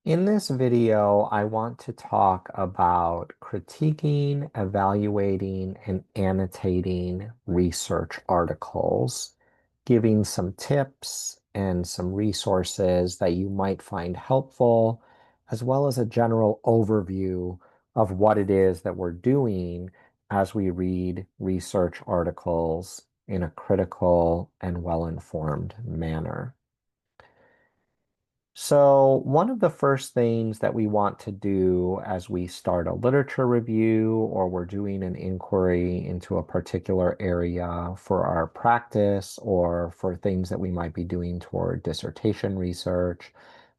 In this video, I want to talk about critiquing, evaluating, and annotating research articles, giving some tips and some resources that you might find helpful, as well as a general overview of what it is that we're doing as we read research articles in a critical and well-informed manner. So, one of the first things that we want to do as we start a literature review or we're doing an inquiry into a particular area for our practice or for things that we might be doing toward dissertation research,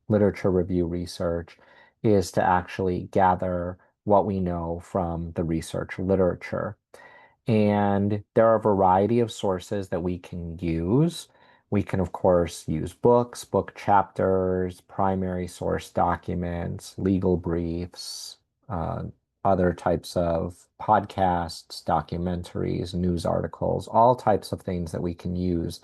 literature review research, is to actually gather what we know from the research literature. And there are a variety of sources that we can use. We can, of course, use books, book chapters, primary source documents, legal briefs, uh, other types of podcasts, documentaries, news articles, all types of things that we can use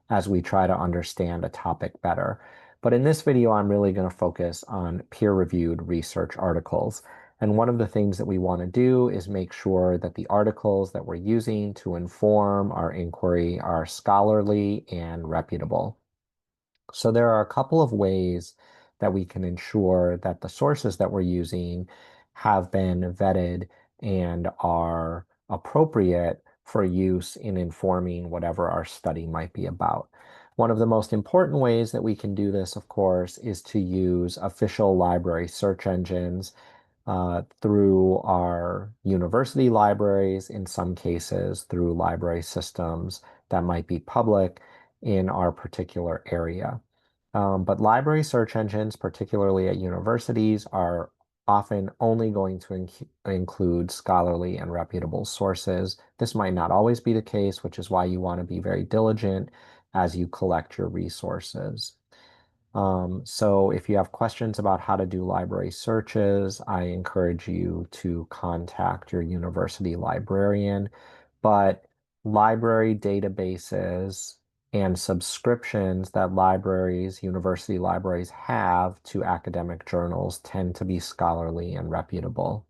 as we try to understand a topic better. But in this video, I'm really going to focus on peer-reviewed research articles. And one of the things that we want to do is make sure that the articles that we're using to inform our inquiry are scholarly and reputable. So there are a couple of ways that we can ensure that the sources that we're using have been vetted and are appropriate for use in informing whatever our study might be about. One of the most important ways that we can do this, of course, is to use official library search engines through our university libraries, in some cases through library systems that might be public in our particular area. But library search engines, particularly at universities, are often only going to include scholarly and reputable sources. This might not always be the case, which is why you want to be very diligent as you collect your resources. So if you have questions about how to do library searches, I encourage you to contact your university librarian. But library databases and subscriptions that libraries, university libraries have to academic journals tend to be scholarly and reputable.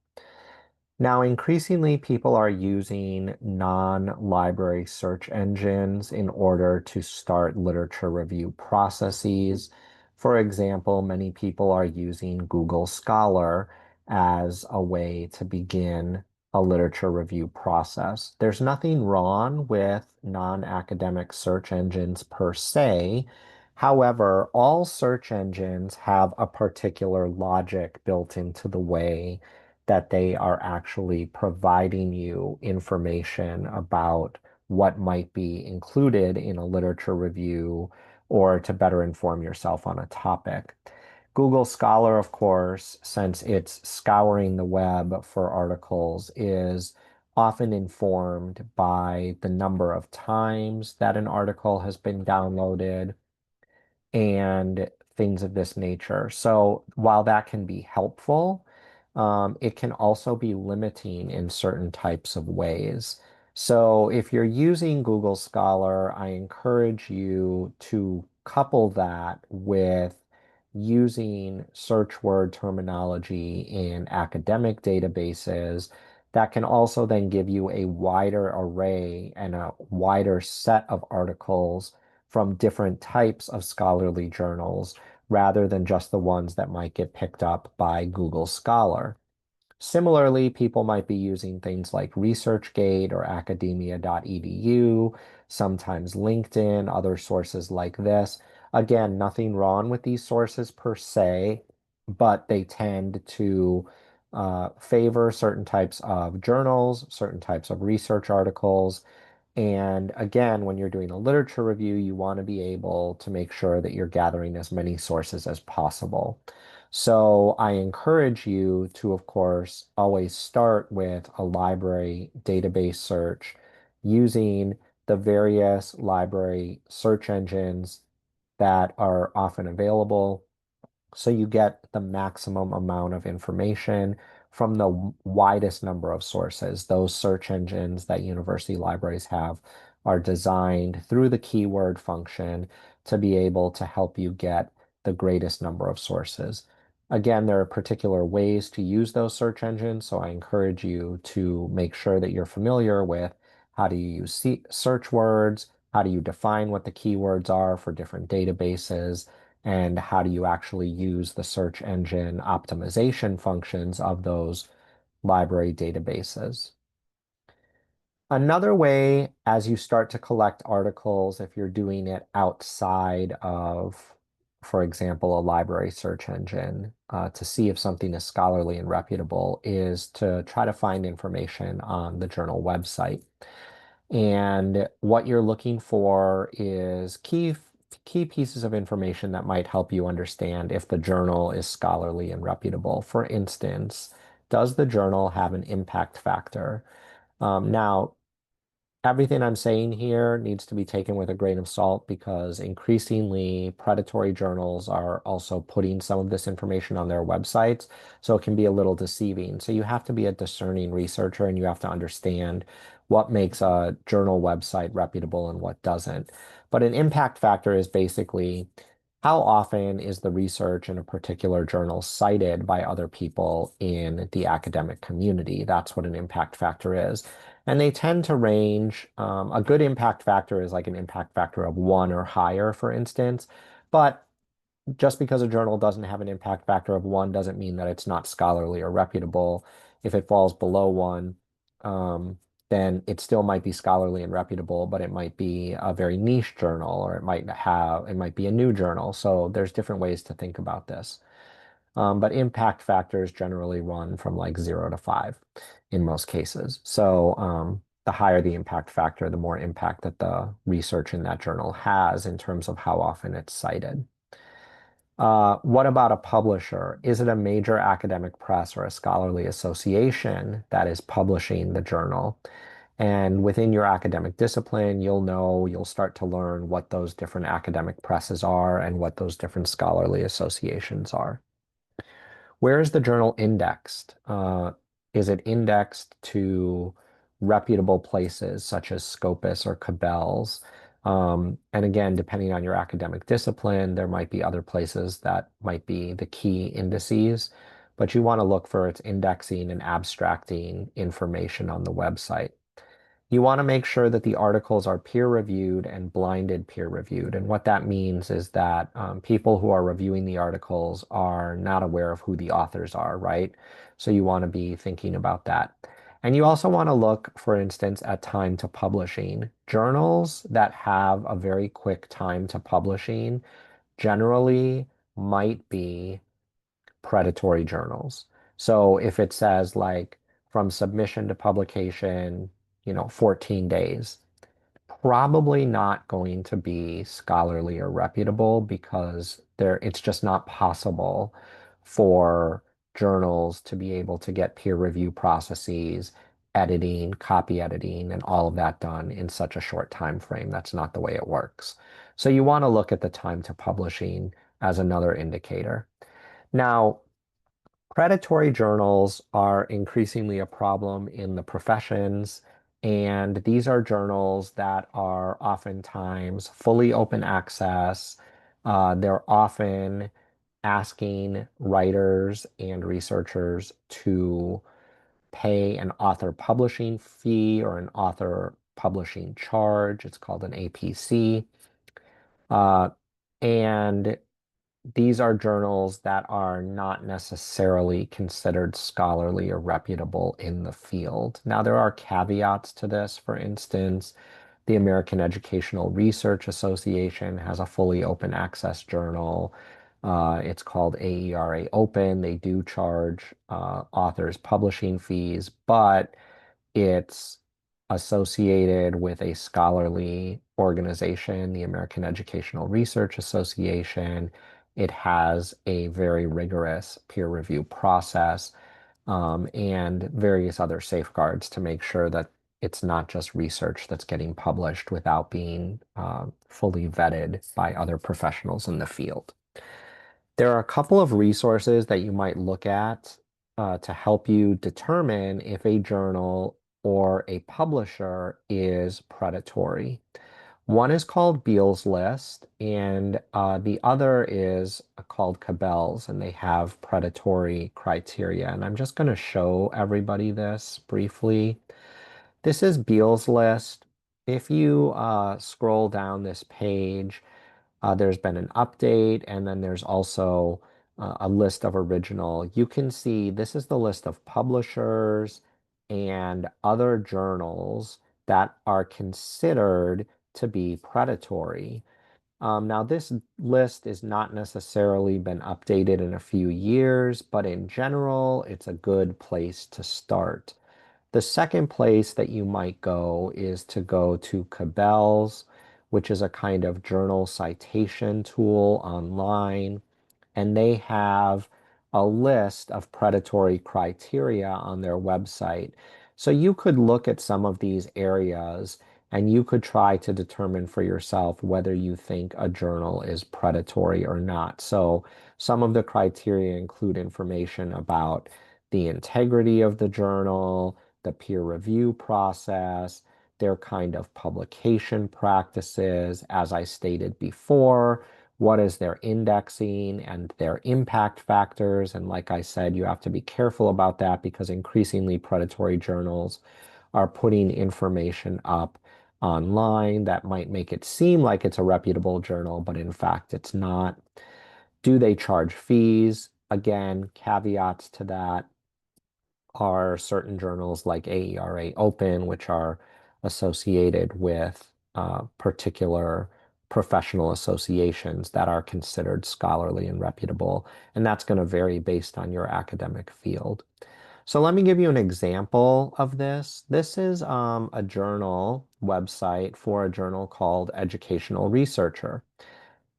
Now, increasingly, people are using non-library search engines in order to start literature review processes. For example, many people are using Google Scholar as a way to begin a literature review process. There's nothing wrong with non-academic search engines per se. However, all search engines have a particular logic built into the way that they are actually providing you information about what might be included in a literature review or to better inform yourself on a topic. Google Scholar, of course, since it's scouring the web for articles, is often informed by the number of times that an article has been downloaded and things of this nature. So while that can be helpful, it can also be limiting in certain types of ways. So if you're using Google Scholar, I encourage you to couple that with using search word terminology in academic databases that can also then give you a wider array and a wider set of articles from different types of scholarly journals rather than just the ones that might get picked up by Google Scholar. Similarly, people might be using things like ResearchGate or academia.edu, sometimes LinkedIn, other sources like this. Again, nothing wrong with these sources per se, but they tend to favor certain types of journals, certain types of research articles, and again, when you're doing a literature review, you want to be able to make sure that you're gathering as many sources as possible. So I encourage you to, of course, always start with a library database search using the various library search engines that are often available so you get the maximum amount of information from the widest number of sources. Those search engines that university libraries have are designed through the keyword function to be able to help you get the greatest number of sources. Again, there are particular ways to use those search engines, so I encourage you to make sure that you're familiar with how do you use search words, how do you define what the keywords are for different databases, and how do you actually use the search engine optimization functions of those library databases. Another way, as you start to collect articles, if you're doing it outside of, for example, a library search engine, to see if something is scholarly and reputable, is to try to find information on the journal website. And what you're looking for is key pieces of information that might help you understand if the journal is scholarly and reputable. For instance, does the journal have an impact factor? Now, everything I'm saying here needs to be taken with a grain of salt because increasingly predatory journals are also putting some of this information on their websites, so it can be a little deceiving. So you have to be a discerning researcher and you have to understand what makes a journal website reputable and what doesn't. But an impact factor is basically how often is the research in a particular journal cited by other people in the academic community? That's what an impact factor is. And they tend to range. A good impact factor is like an impact factor of 1 or higher, for instance. But just because a journal doesn't have an impact factor of 1 doesn't mean that it's not scholarly or reputable. If it falls below 1, um, then it still might be scholarly and reputable, but it might be a very niche journal, or it might be a new journal. So there's different ways to think about this. But impact factors generally run from like 0 to 5 in most cases. So the higher the impact factor, the more impact that the research in that journal has in terms of how often it's cited. What about a publisher? Is it a major academic press or a scholarly association that is publishing the journal? And within your academic discipline, you'll start to learn what those different academic presses are and what those different scholarly associations are. Where is the journal indexed? Is it indexed to reputable places such as Scopus or Cabell's? And again, depending on your academic discipline, there might be other places that might be the key indices, but you want to look for its indexing and abstracting information on the website. You want to make sure that the articles are peer reviewed and blinded peer reviewed. And what that means is that people who are reviewing the articles are not aware of who the authors are, right? So you want to be thinking about that. And you also want to look, for instance, at time to publishing. Journals that have a very quick time to publishing generally might be predatory journals. So if it says like from submission to publication, 14 days, probably not going to be scholarly or reputable because it's just not possible for journals to be able to get peer review processes, editing, copy editing, and all of that done in such a short time frame. That's not the way it works. So you want to look at the time to publishing as another indicator. Now, predatory journals are increasingly a problem in the professions, and these are journals that are oftentimes fully open access. They're often asking writers and researchers to pay an author publishing fee or an author publishing charge. It's called an APC. Uh, and these are journals that are not necessarily considered scholarly or reputable in the field. Now, there are caveats to this. For instance, the American Educational Research Association has a fully open access journal. It's called AERA Open. They do charge authors publishing fees, but it's associated with a scholarly organization, the American Educational Research Association. It has a very rigorous peer review process, and various other safeguards to make sure that it's not just research that's getting published without being fully vetted by other professionals in the field. There are a couple of resources that you might look at to help you determine if a journal or a publisher is predatory. One is called Beale's List, and the other is called Cabell's, and they have predatory criteria. And I'm just going to show everybody this briefly. This is Beale's List. If you scroll down this page, there's been an update, and then there's also a list of original. You can see this is the list of publishers and other journals that are considered to be predatory. Now, this list is not necessarily been updated in a few years, but in general, it's a good place to start. The second place that you might go is to go to Cabell's, which is a kind of journal citation tool online, and they have a list of predatory criteria on their website. So you could look at some of these areas and you could try to determine for yourself whether you think a journal is predatory or not. So some of the criteria include information about the integrity of the journal, the peer review process, their kind of publication practices, as I stated before, what is their indexing and their impact factors. And like I said, you have to be careful about that because increasingly predatory journals are putting information up online that might make it seem like it's a reputable journal, but in fact it's not. Do they charge fees? Again, caveats to that are certain journals like AERA Open, which are associated with particular professional associations that are considered scholarly and reputable. And that's going to vary based on your academic field. So let me give you an example of this. This is a journal website for a journal called Educational Researcher.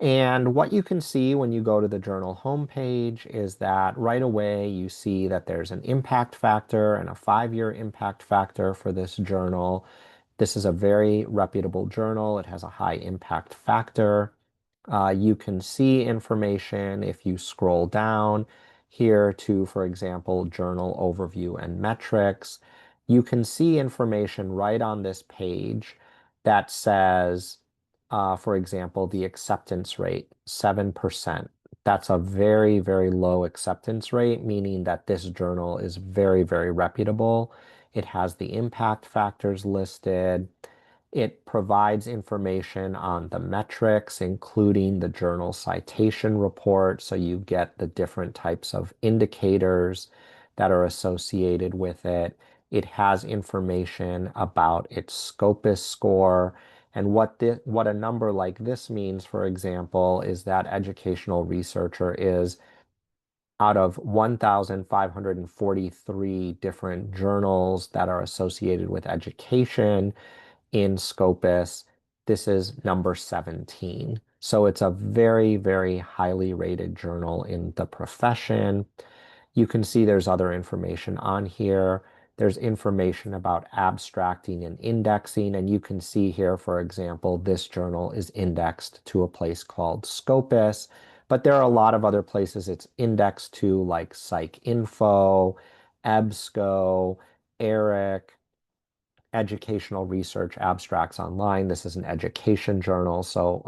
And what you can see when you go to the journal homepage is that right away you see that there's an impact factor and a 5-year impact factor for this journal. This is a very reputable journal. It has a high impact factor. You can see information if you scroll down here to, for example, journal overview and metrics. You can see information right on this page that says, for example, the acceptance rate, 7%. That's a very, very low acceptance rate, meaning that this journal is very, very reputable. It has the impact factors listed. It provides information on the metrics, including the journal citation report. So you get the different types of indicators that are associated with it. It has information about its Scopus score. And what a number like this means, for example, is that educational researcher is out of 1,543 different journals that are associated with education in Scopus, this is number 17. So it's a very, very highly rated journal in the profession. You can see there's other information on here. There's information about abstracting and indexing, and you can see here, for example, this journal is indexed to a place called Scopus, but there are a lot of other places it's indexed to, like PsycInfo, EBSCO, ERIC, educational research abstracts online. This is an education journal. So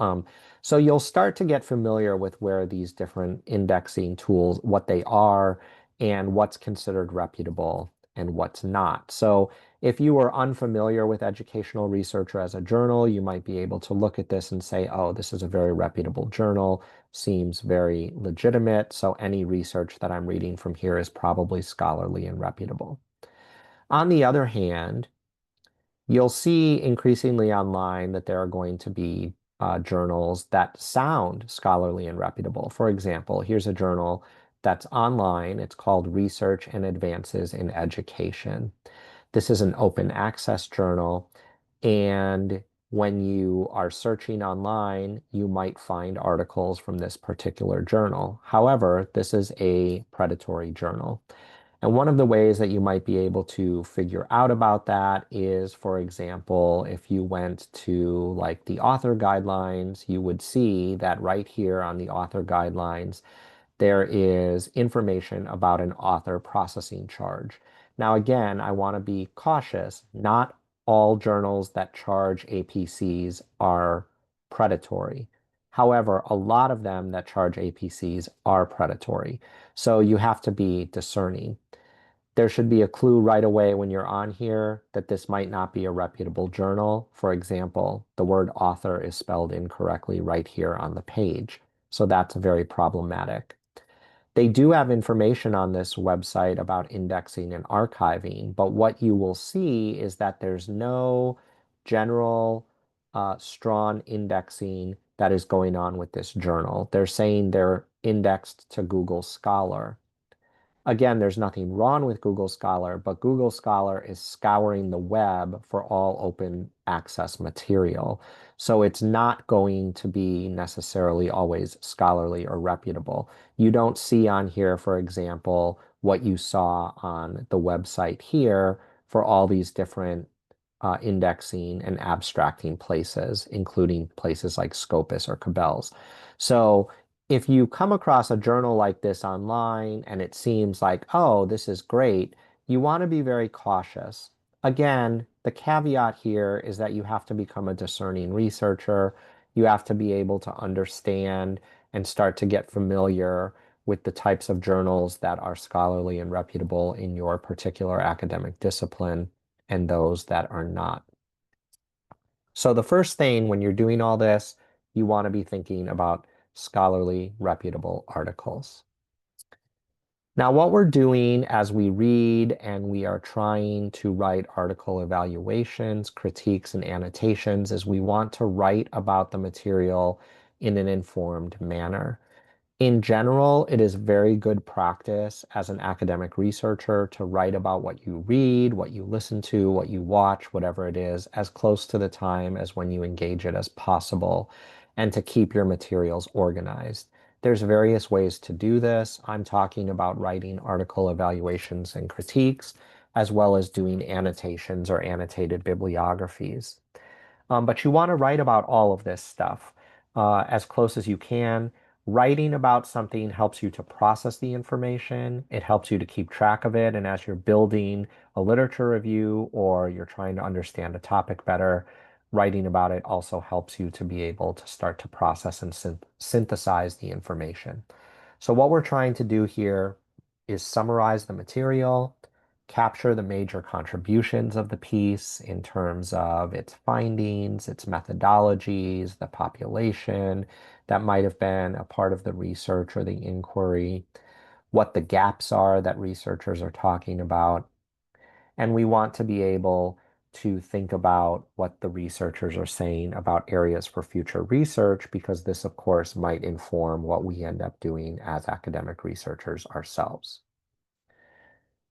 you'll start to get familiar with where these different indexing tools, what they are and what's considered reputable and what's not. So if you were unfamiliar with educational researcher as a journal, you might be able to look at this and say, oh, this is a very reputable journal, seems very legitimate. So any research that I'm reading from here is probably scholarly and reputable. On the other hand, you'll see increasingly online that there are going to be journals that sound scholarly and reputable. For example, here's a journal that's online. It's called Research and Advances in Education. This is an open access journal, and when you are searching online, you might find articles from this particular journal. However, this is a predatory journal. And one of the ways that you might be able to figure out about that is, for example, if you went to like the author guidelines, you would see that right here on the author guidelines, there is information about an author processing charge. Now, again, I want to be cautious. Not all journals that charge APCs are predatory. However, a lot of them that charge APCs are predatory. So you have to be discerning. There should be a clue right away when you're on here that this might not be a reputable journal. For example, the word author is spelled incorrectly right here on the page. So that's very problematic. They do have information on this website about indexing and archiving, but what you will see is that there's no general strong indexing that is going on with this journal. They're saying they're indexed to Google Scholar. Again, there's nothing wrong with Google Scholar, but Google Scholar is scouring the web for all open access material. So it's not going to be necessarily always scholarly or reputable. You don't see on here, for example, what you saw on the website here for all these different indexing and abstracting places, including places like Scopus or Cabell's. So if you come across a journal like this online and it seems like, oh, this is great, you want to be very cautious. Again, the caveat here is that you have to become a discerning researcher. You have to be able to understand and start to get familiar with the types of journals that are scholarly and reputable in your particular academic discipline and those that are not. So the first thing when you're doing all this, you want to be thinking about scholarly, reputable articles. Now, what we're doing as we read and we are trying to write article evaluations, critiques, and annotations is we want to write about the material in an informed manner. In general, it is very good practice as an academic researcher to write about what you read, what you listen to, what you watch, whatever it is, as close to the time as when you engage it as possible, and to keep your materials organized. There's various ways to do this. I'm talking about writing article evaluations and critiques, as well as doing annotations or annotated bibliographies. But you want to write about all of this stuff as close as you can. Writing about something helps you to process the information. It helps you to keep track of it. And as you're building a literature review or you're trying to understand a topic better, writing about it also helps you to be able to start to process and synthesize the information. So what we're trying to do here is summarize the material, capture the major contributions of the piece in terms of its findings, its methodologies, the population that might have been a part of the research or the inquiry, what the gaps are that researchers are talking about. And we want to be able to think about what the researchers are saying about areas for future research, because this, of course, might inform what we end up doing as academic researchers ourselves.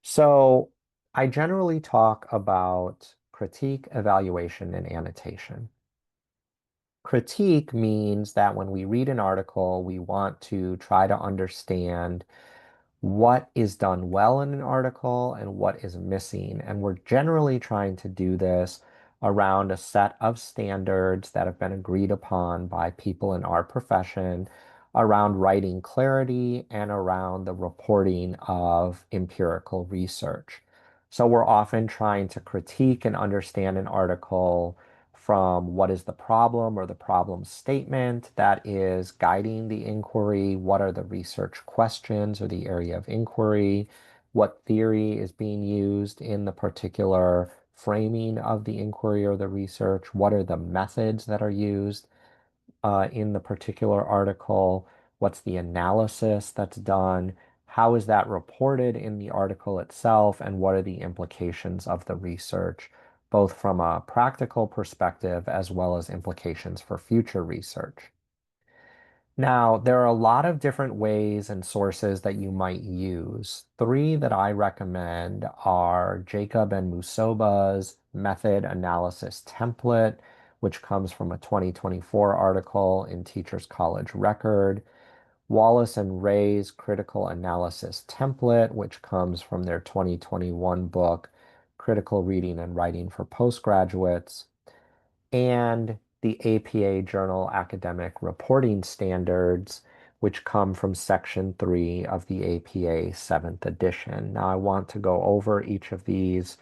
So I generally talk about critique, evaluation, and annotation. Critique means that when we read an article, we want to try to understand what is done well in an article and what is missing. And we're generally trying to do this around a set of standards that have been agreed upon by people in our profession around writing clarity and around the reporting of empirical research. So we're often trying to critique and understand an article from what is the problem or the problem statement that is guiding the inquiry, what are the research questions or the area of inquiry, what theory is being used in the particular framing of the inquiry or the research, what are the methods that are used in the particular article, what's the analysis that's done, how is that reported in the article itself, and what are the implications of the research, both from a practical perspective as well as implications for future research. Now, there are a lot of different ways and sources that you might use. Three that I recommend are Jacob and Musoba's Method Analysis Template, which comes from a 2024 article in Teachers College Record. Wallace and Ray's Critical Analysis Template, which comes from their 2021 book, Critical Reading and Writing for Postgraduates, and the APA Journal Academic Reporting Standards, which come from Section 3 of the APA 7th edition. Now, I want to go over each of these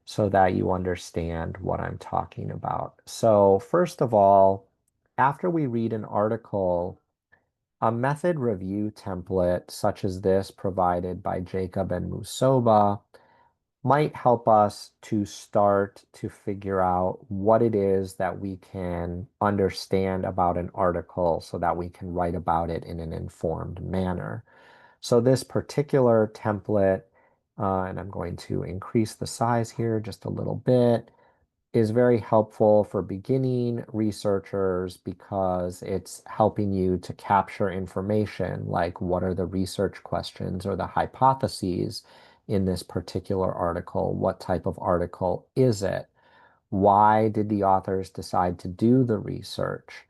so that you understand what I'm talking about. So, first of all, after we read an article, a method review template such as this provided by Jacob and Musoba might help us to start to figure out what it is that we can understand about an article so that we can write about it in an informed manner. So this particular template, and I'm going to increase the size here just a little bit, is very helpful for beginning researchers because it's helping you to capture information like what are the research questions or the hypotheses in this particular article? What type of article is it? Why did the authors decide to do the research?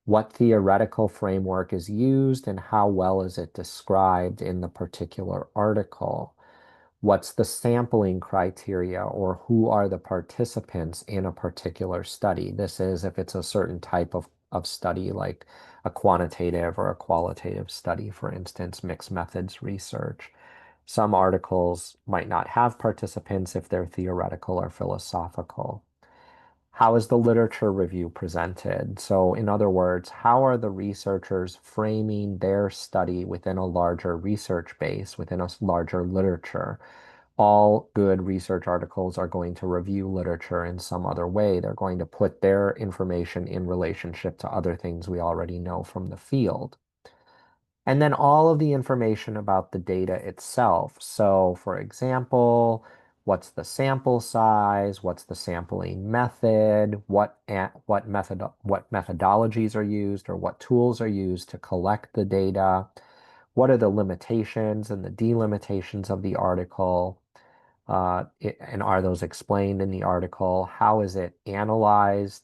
What theoretical framework is used and how well is it described in the particular article? What's the sampling criteria or who are the participants in a particular study? This is if it's a certain type of study, like a quantitative or a qualitative study, for instance, mixed methods research. Some articles might not have participants if they're theoretical or philosophical. How is the literature review presented? So, in other words, how are the researchers framing their study within a larger research base, within a larger literature? All good research articles are going to review literature in some other way. They're going to put their information in relationship to other things we already know from the field. And then all of the information about the data itself. So, for example, what's the sample size? What's the sampling method? What methodologies are used or what tools are used to collect the data? What are the limitations and the delimitations of the article? And are those explained in the article? How is it analyzed?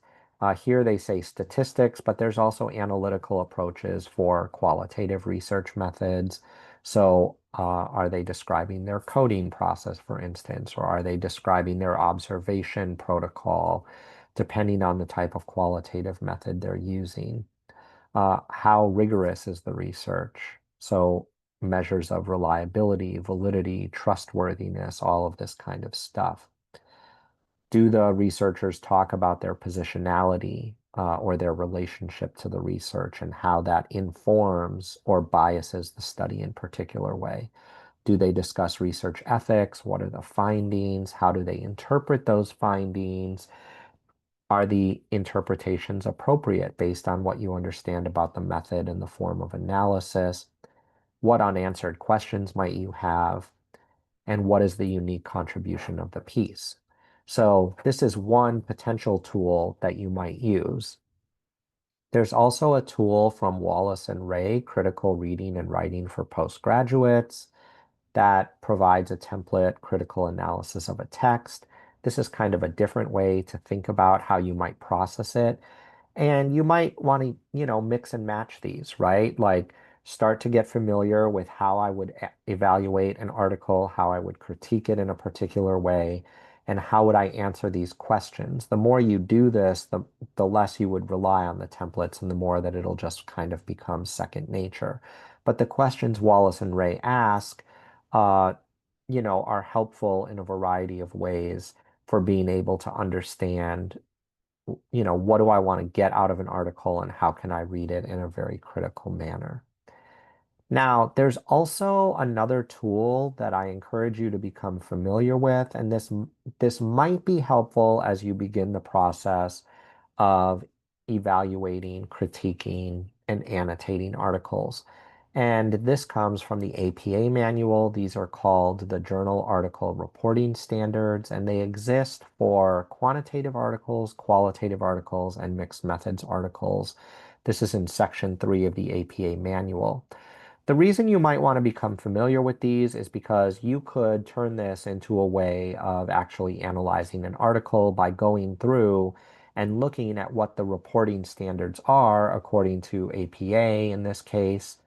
Here they say statistics, but there's also analytical approaches for qualitative research methods. So, are they describing their coding process, for instance, or are they describing their observation protocol, depending on the type of qualitative method they're using? How rigorous is the research? So, measures of reliability, validity, trustworthiness, all of this kind of stuff. Do the researchers talk about their positionality or their relationship to the research and how that informs or biases the study in particular way? Do they discuss research ethics? What are the findings? How do they interpret those findings? Are the interpretations appropriate based on what you understand about the method and the form of analysis? What unanswered questions might you have? And what is the unique contribution of the piece? So this is one potential tool that you might use. There's also a tool from Wallace and Ray, Critical Reading and Writing for Postgraduates, that provides a template critical analysis of a text. This is kind of a different way to think about how you might process it. And you might want to, mix and match these, right? Like start to get familiar with how I would evaluate an article, how I would critique it in a particular way, and how would I answer these questions. The more you do this, the less you would rely on the templates and the more that it'll just kind of become second nature. But the questions Wallace and Ray ask, uh, are helpful in a variety of ways for being able to understand what do I want to get out of an article and how can I read it in a very critical manner. Now, there's also another tool that I encourage you to become familiar with, and this might be helpful as you begin the process of evaluating, critiquing, and annotating articles. And this comes from the APA manual. These are called the Journal Article Reporting Standards, and they exist for quantitative articles, qualitative articles, and mixed methods articles. This is in section 3 of the APA manual. The reason you might want to become familiar with these is because you could turn this into a way of actually analyzing an article by going through and looking at what the reporting standards are according to APA in this case,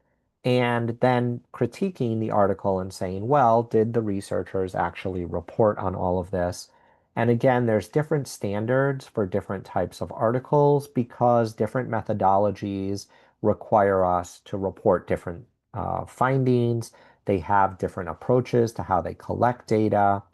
and then critiquing the article and saying, well, did the researchers actually report on all of this? And again, there's different standards for different types of articles because different methodologies require us to report different findings. They have different approaches to how they collect data.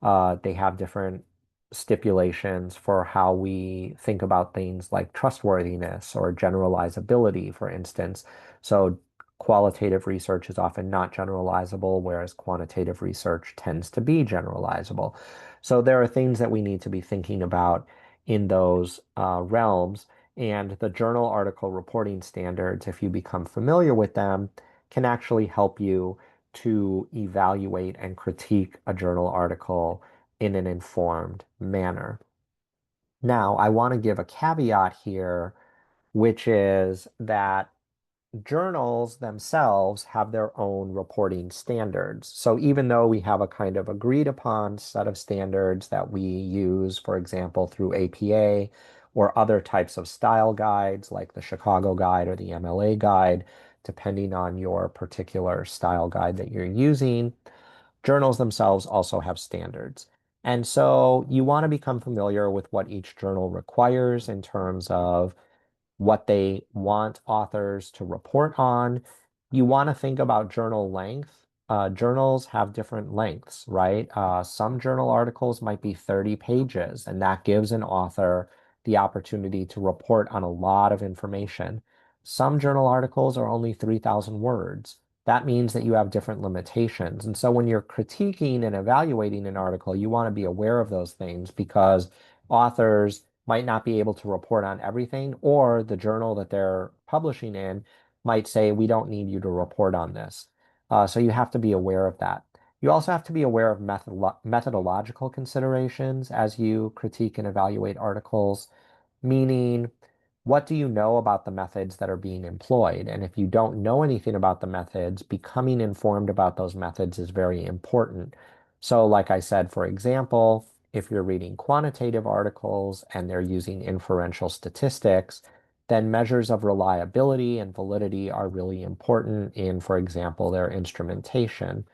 They have different stipulations for how we think about things like trustworthiness or generalizability, for instance. So qualitative research is often not generalizable, whereas quantitative research tends to be generalizable. So there are things that we need to be thinking about in those realms. And the journal article reporting standards, if you become familiar with them, can actually help you to evaluate and critique a journal article in an informed manner. Now, I want to give a caveat here, which is that journals themselves have their own reporting standards. So even though we have a kind of agreed upon set of standards that we use, for example, through APA or other types of style guides like the Chicago Guide or the MLA Guide, depending on your particular style guide that you're using, journals themselves also have standards. And so you want to become familiar with what each journal requires in terms of what they want authors to report on. You want to think about journal length. Journals have different lengths, right? Some journal articles might be 30 pages, and that gives an author the opportunity to report on a lot of information. Some journal articles are only 3,000 words. That means that you have different limitations. And so when you're critiquing and evaluating an article, you want to be aware of those things because authors might not be able to report on everything, or the journal that they're publishing in might say, we don't need you to report on this. So you have to be aware of that. You also have to be aware of methodological considerations as you critique and evaluate articles, meaning what do you know about the methods that are being employed? And if you don't know anything about the methods, becoming informed about those methods is very important. So, like I said, for example, if you're reading quantitative articles and they're using inferential statistics, then measures of reliability and validity are really important in, for example, their instrumentation.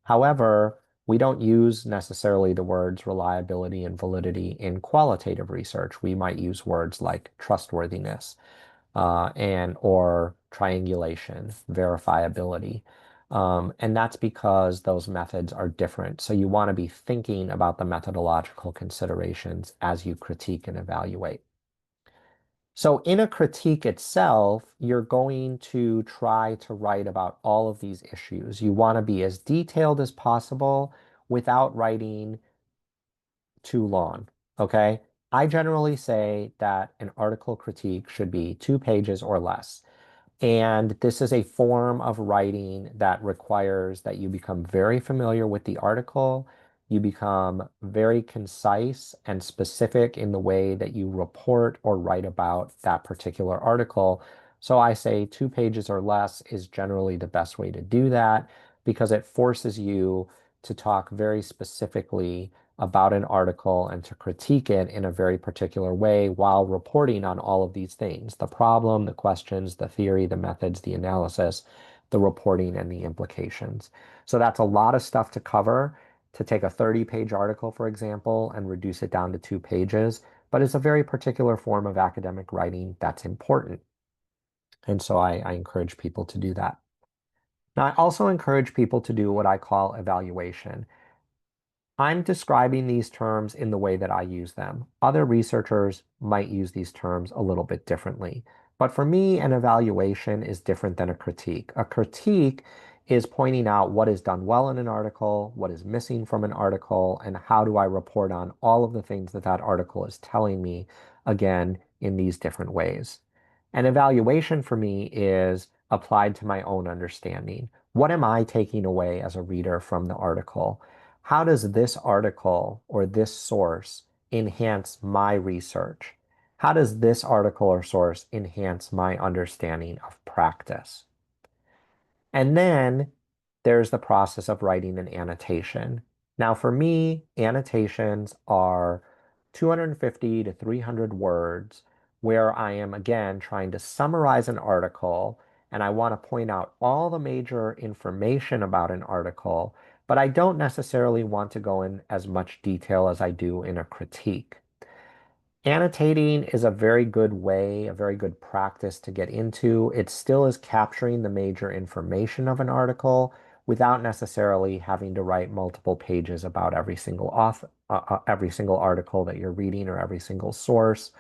However, we don't use necessarily the words reliability and validity in qualitative research. We might use words like trustworthiness and or triangulation, verifiability. And that's because those methods are different. So you want to be thinking about the methodological considerations as you critique and evaluate. So in a critique itself, you're going to try to write about all of these issues. You want to be as detailed as possible without writing too long. Okay. I generally say that an article critique should be 2 pages or less. And this is a form of writing that requires that you become very familiar with the article. You become very concise and specific in the way that you report or write about that particular article. So I say 2 pages or less is generally the best way to do that because it forces you to talk very specifically about an article and to critique it in a very particular way while reporting on all of these things, the problem, the questions, the theory, the methods, the analysis, the reporting, and the implications. So that's a lot of stuff to cover. To take a 30-page article, for example, and reduce it down to 2 pages, but it's a very particular form of academic writing that's important. And so I encourage people to do that. Now, I also encourage people to do what I call evaluation. I'm describing these terms in the way that I use them. Other researchers might use these terms a little bit differently. But for me, an evaluation is different than a critique. A critique is pointing out what is done well in an article, what is missing from an article, and how do I report on all of the things that that article is telling me, again, in these different ways. An evaluation for me is applied to my own understanding. What am I taking away as a reader from the article? How does this article or this source enhance my research? How does this article or source enhance my understanding of practice? And then there's the process of writing an annotation. Now, for me, annotations are 250 to 300 words where I am again trying to summarize an article and I want to point out all the major information about an article, but I don't necessarily want to go in as much detail as I do in a critique. Annotating is a very good way, a very good practice to get into. It still is capturing the major information of an article without necessarily having to write multiple pages about every single article that you're reading or every single source.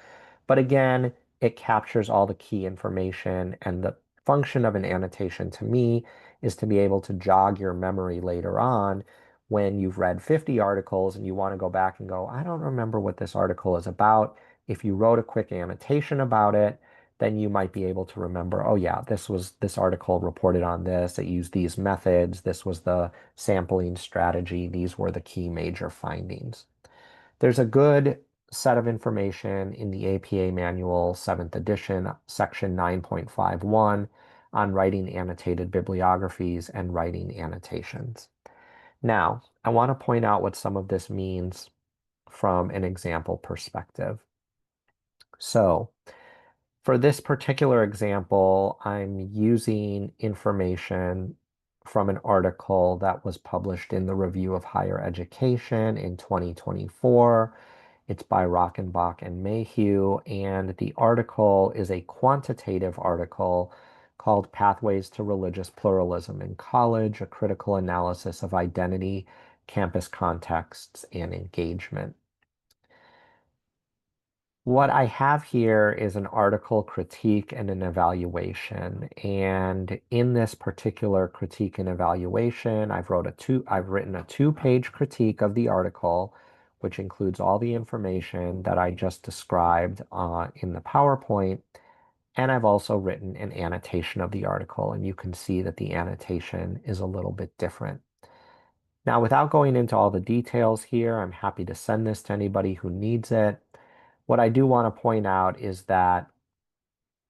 But again, it captures all the key information, and the function of an annotation to me is to be able to jog your memory later on when you've read 50 articles and you want to go back and go, I don't remember what this article is about. If you wrote a quick annotation about it, then you might be able to remember, oh yeah, this article reported on this. It used these methods. This was the sampling strategy. These were the key major findings. There's a good set of information in the APA Manual, 7th edition, section 9.51, on writing annotated bibliographies and writing annotations. Now, I want to point out what some of this means from an example perspective. So, for this particular example, I'm using information from an article that was published in the Review of Higher Education in 2024. It's by Rockenbach and Mayhew, and the article is a quantitative article called Pathways to Religious Pluralism in College, a critical analysis of identity, campus contexts, and engagement. What I have here is an article critique and an evaluation. And in this particular critique and evaluation, I've written a two-page critique of the article, which includes all the information that I just described in the PowerPoint. And I've also written an annotation of the article, and you can see that the annotation is a little bit different. Now, without going into all the details here, I'm happy to send this to anybody who needs it. What I do want to point out is that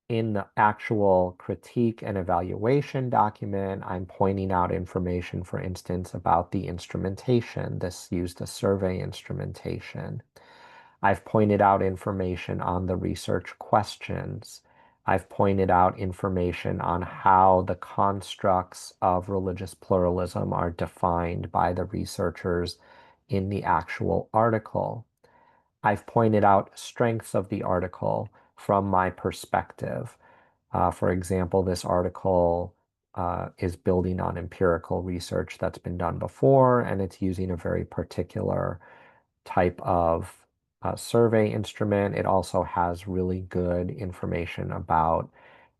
in the actual critique and evaluation document, I'm pointing out information, for instance, about the instrumentation. This used a survey instrumentation. I've pointed out information on the research questions. I've pointed out information on how the constructs of religious pluralism are defined by the researchers in the actual article. I've pointed out strengths of the article from my perspective. For example, this article is building on empirical research that's been done before, and it's using a very particular type of survey instrument. It also has really good information about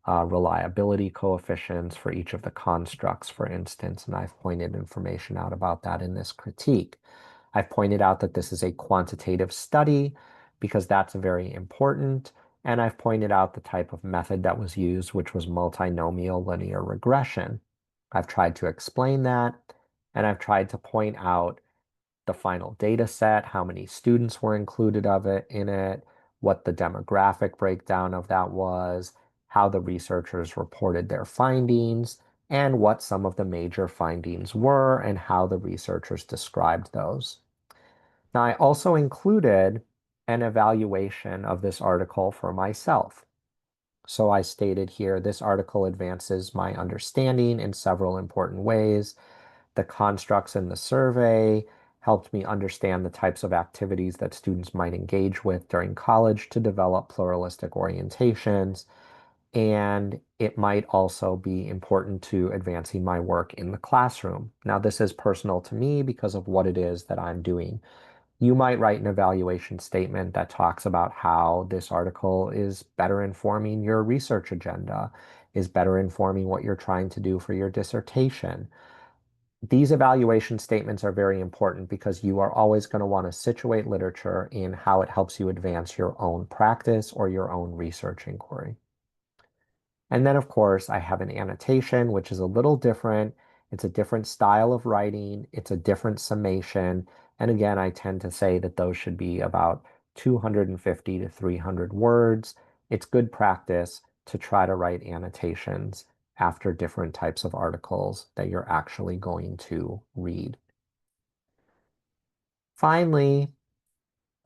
reliability coefficients for each of the constructs, for instance, and I've pointed information out about that in this critique. I've pointed out that this is a quantitative study because that's very important. And I've pointed out the type of method that was used, which was multinomial linear regression. I've tried to explain that, and I've tried to point out the final data set, how many students were included in it, what the demographic breakdown of that was, how the researchers reported their findings, and what some of the major findings were and how the researchers described those. Now, I also included an evaluation of this article for myself. So I stated here, this article advances my understanding in several important ways. The constructs in the survey helped me understand the types of activities that students might engage with during college to develop pluralistic orientations. And it might also be important to advancing my work in the classroom. Now, this is personal to me because of what it is that I'm doing. You might write an evaluation statement that talks about how this article is better informing your research agenda, is better informing what you're trying to do for your dissertation. These evaluation statements are very important because you are always going to want to situate literature in how it helps you advance your own practice or your own research inquiry. And then, of course, I have an annotation, which is a little different. It's a different style of writing. It's a different summation. And again, I tend to say that those should be about 250 to 300 words. It's good practice to try to write annotations after different types of articles that you're actually going to read. Finally,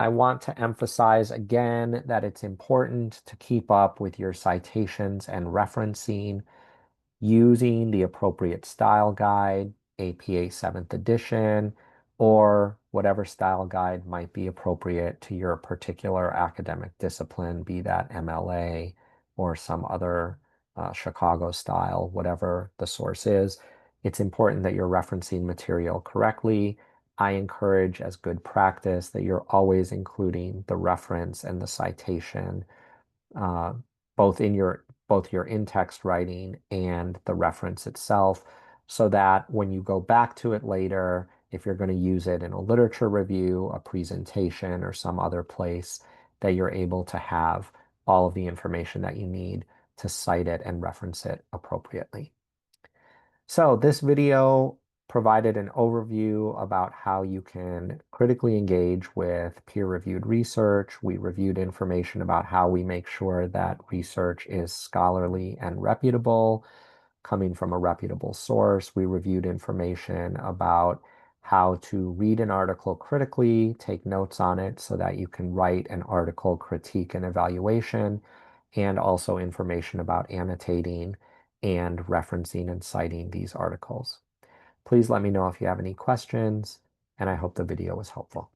I want to emphasize again that it's important to keep up with your citations and referencing using the appropriate style guide, APA 7th edition, or whatever style guide might be appropriate to your particular academic discipline, be that MLA or some other Chicago style, whatever the source is. It's important that you're referencing material correctly. I encourage as good practice that you're always including the reference and the citation, uh, both your in-text writing and the reference itself, so that when you go back to it later, if you're going to use it in a literature review, a presentation, or some other place, that you're able to have all of the information that you need to cite it and reference it appropriately. So this video provided an overview about how you can critically engage with peer-reviewed research. We reviewed information about how we make sure that research is scholarly and reputable, coming from a reputable source. We reviewed information about how to read an article critically, take notes on it so that you can write an article critique and evaluation, and also information about annotating and referencing and citing these articles. Please let me know if you have any questions, and I hope the video was helpful.